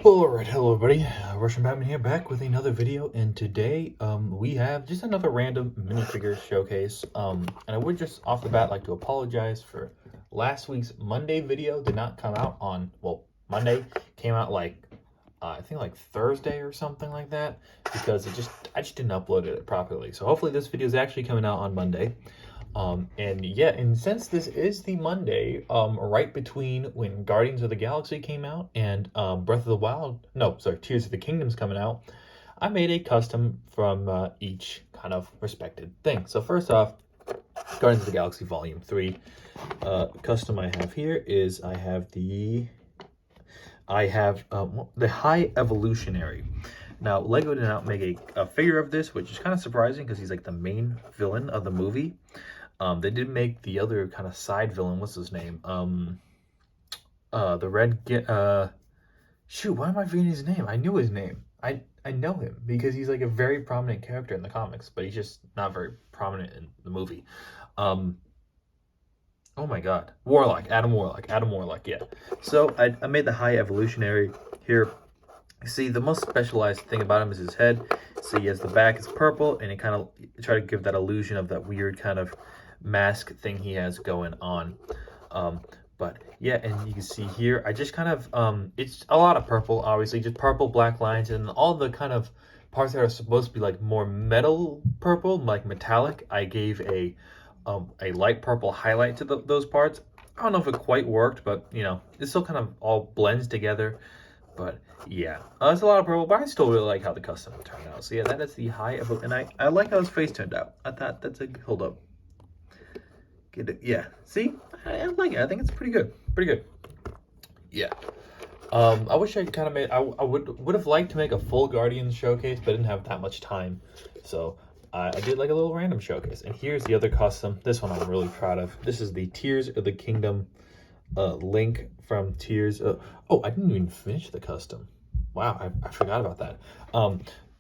Alright, hello everybody, Russian Batman here, back with another video, and today we have just another random minifigure showcase. And I would just off the bat like to apologize for last week's Monday video. Did not come out on, well, Monday, came out like I think like Thursday or something like that, because I just didn't upload it properly. So hopefully this video is actually coming out on Monday. And yeah, and since this is the Monday, right between when Guardians of the Galaxy came out and Breath of the Wild, no, sorry, Tears of the Kingdom's coming out, I made a custom from each kind of respected thing. So first off, Guardians of the Galaxy Volume 3 custom I have here is I have the Heigh Evolutionary. Now, Lego did not make a figure of this, which is kind of surprising because he's like the main villain of the movie. They did make the other kind of side villain. What's his name? The red. Shoot, why am I forgetting his name? I knew his name. I know him because he's like a very prominent character in the comics, but he's just not very prominent in the movie. Oh my God, Adam Warlock. Yeah. So I made the High Evolutionary here. See, the most specialized thing about him is his head. So he has the back is purple, and it kind of try to give that illusion of that weird kind of mask thing he has going on. But yeah, and you can see here, I just kind of, it's a lot of purple, obviously, just purple, black lines, and all the kind of parts that are supposed to be like more metal purple, like metallic, I gave a light purple highlight to those parts. I don't know if it quite worked, but you know, it still kind of all blends together. But yeah, it's a lot of purple, but I still really like how the custom turned out. So yeah, that is the High Evo, and I like how his face turned out. I thought that's a, hold up. Get it? Yeah, see? I like it. I think it's pretty good. Pretty good. Yeah. I wish I kind of made, I would have liked to make a full Guardians showcase, but I didn't have that much time. So I did like a little random showcase. And here's the other custom. This one I'm really proud of. This is the Tears of the Kingdom Link from Tears. Oh, I didn't even finish the custom. Wow, I forgot about that.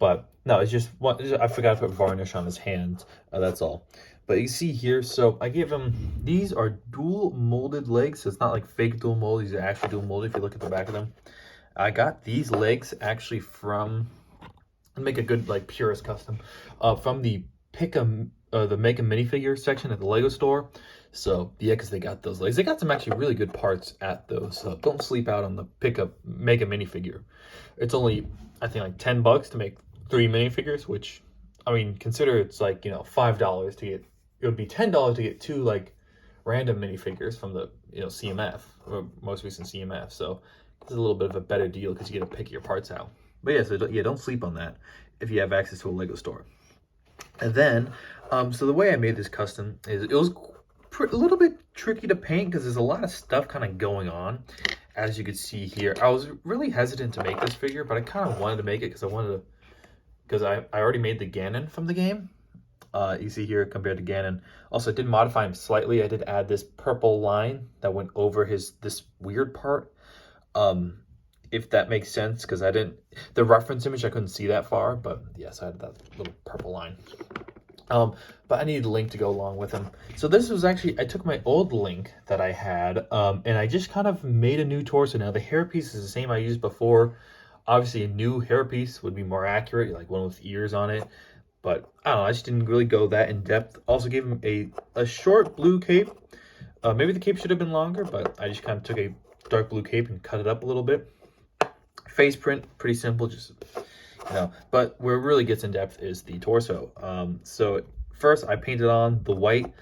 But no, it's just one. I forgot to put varnish on his hands. That's all. But you see here, so I gave him, these are dual molded legs. So it's not like fake dual mold. These are actually dual molded if you look at the back of them. I got these legs actually from, make a good like purist custom, from the the Make a Minifigure section at the Lego store. So yeah, because they got those legs. They got some actually really good parts at those. So don't sleep out on the Make a Minifigure. It's only, I think, like $10 to make 3 minifigures, which, I mean, consider it's like, you know, $5 to get, it would be $10 to get 2 like random minifigures from the, you know, CMF, or most recent CMF. So it's a little bit of a better deal because you get to pick your parts out. But yeah, so yeah, don't sleep on that if you have access to a Lego store. And then, so the way I made this custom is it was a little bit tricky to paint because there's a lot of stuff kind of going on. As you can see here, I was really hesitant to make this figure, but I kind of wanted to make it because I already made the Ganon from the game. You see here compared to Ganon. Also, I did modify him slightly. I did add this purple line that went over this weird part. If that makes sense, because I didn't, the reference image, I couldn't see that far, but yes, I had that little purple line. But I needed a Link to go along with him. So this was actually, I took my old Link that I had, and I just kind of made a new torso. Now the hairpiece is the same I used before. Obviously a new hairpiece would be more accurate, like one with ears on it. But I don't know, I just didn't really go that in depth. Also gave him a short blue cape. Maybe the cape should have been longer, but I just kind of took a dark blue cape and cut it up a little bit. Face print, pretty simple, just, you know, but where it really gets in depth is the torso. So first I painted on the white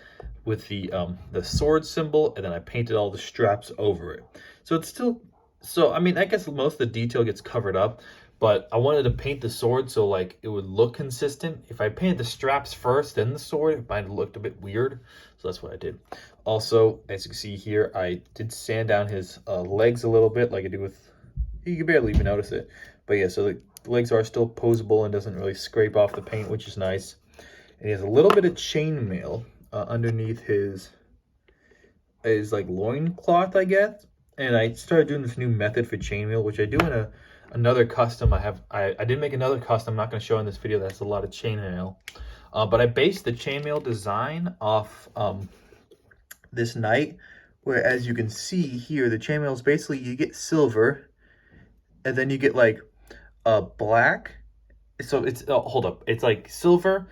with the sword symbol, and then I painted all the straps over it. So it's still, so I mean, I guess most of the detail gets covered up, but I wanted to paint the sword so like it would look consistent. If I painted the straps first, then the sword, it might have looked a bit weird. So that's what I did. Also, as you can see here, I did sand down his legs a little bit, like I do with, you can barely even notice it. But yeah, so the legs are still posable and doesn't really scrape off the paint, which is nice. And he has a little bit of chainmail underneath his like loincloth, I guess. And I started doing this new method for chainmail, which I do in another custom. I did make another custom. I'm not going to show in this video. That's a lot of chainmail. But I based the chainmail design off this knight, where as you can see here, the chainmail is basically, you get silver, and then you get like black. So it's hold up, it's like silver,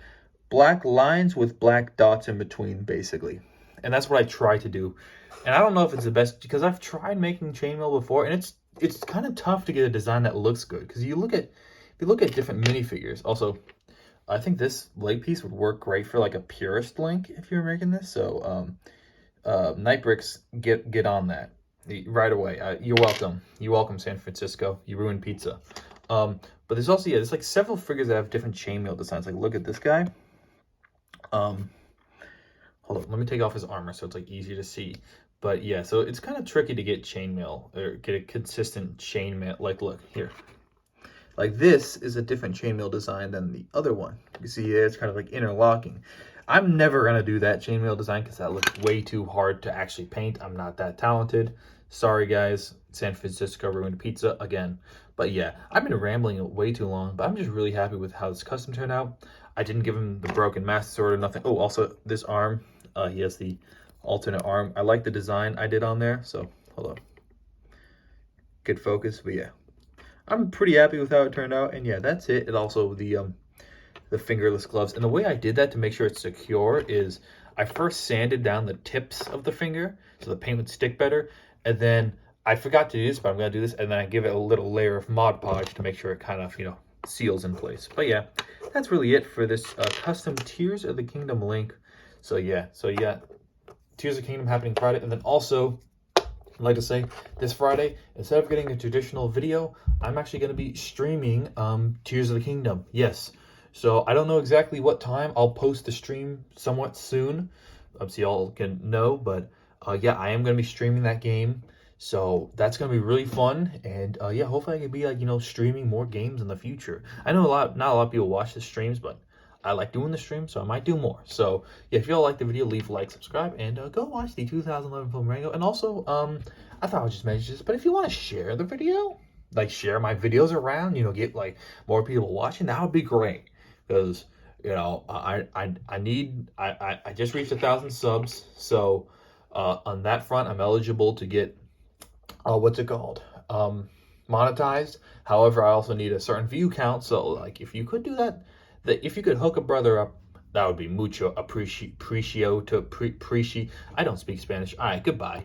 black lines with black dots in between, basically. And that's what I try to do. And I don't know if it's the best because I've tried making chainmail before, and it's kind of tough to get a design that looks good because if you look at different minifigures. Also, I think this leg piece would work great for like a purist link if you're making this. So Nightbricks, get on that right away. You're welcome. You're welcome, San Francisco. You ruined pizza. But there's also, yeah, there's like several figures that have different chainmail designs. Like, look at this guy. Hold on, let me take off his armor so it's like easier to see. But yeah, so it's kind of tricky to get chainmail or get a consistent chainmail. Like, look here. Like, this is a different chainmail design than the other one. You see, it's kind of like interlocking. I'm never gonna do that chainmail design because that looks way too hard to actually paint. I'm not that talented. Sorry, guys. San Francisco ruined pizza again. But yeah, I've been rambling way too long, but I'm just really happy with how this custom turned out. I didn't give him the broken master sword or nothing. Oh, also this arm, he has the alternate arm. I like the design I did on there, so hold on. Good focus, but yeah. I'm pretty happy with how it turned out, and yeah, that's it. And also the fingerless gloves. And the way I did that to make sure it's secure is I first sanded down the tips of the finger so the paint would stick better, and then I forgot to do this, but I'm gonna do this, and then I give it a little layer of Mod Podge to make sure it kind of, seals in place. But yeah, that's really it for this custom Tears of the Kingdom link. So yeah, Tears of the Kingdom happening Friday, and then also, I'd like to say, this Friday, instead of getting a traditional video, I'm actually going to be streaming Tears of the Kingdom. Yes. So I don't know exactly what time. I'll post the stream somewhat soon, so y'all can know. But yeah, I am going to be streaming that game. So that's going to be really fun. And yeah, hopefully I can be like, streaming more games in the future. I know not a lot of people watch the streams, but I like doing the stream, so I might do more. So yeah, if y'all like the video, leave a like, subscribe, and go watch the 2011 film Rango. And also, I thought I would just mention this, but if you want to share the video, like share my videos around, get like more people watching, that would be great. Because I just reached 1,000 subs, so on that front, I'm eligible to get what's it called? Monetized. However, I also need a certain view count. So like, if you could do that, if you could hook a brother up, that would be mucho appreciate. I don't speak Spanish. All right, goodbye.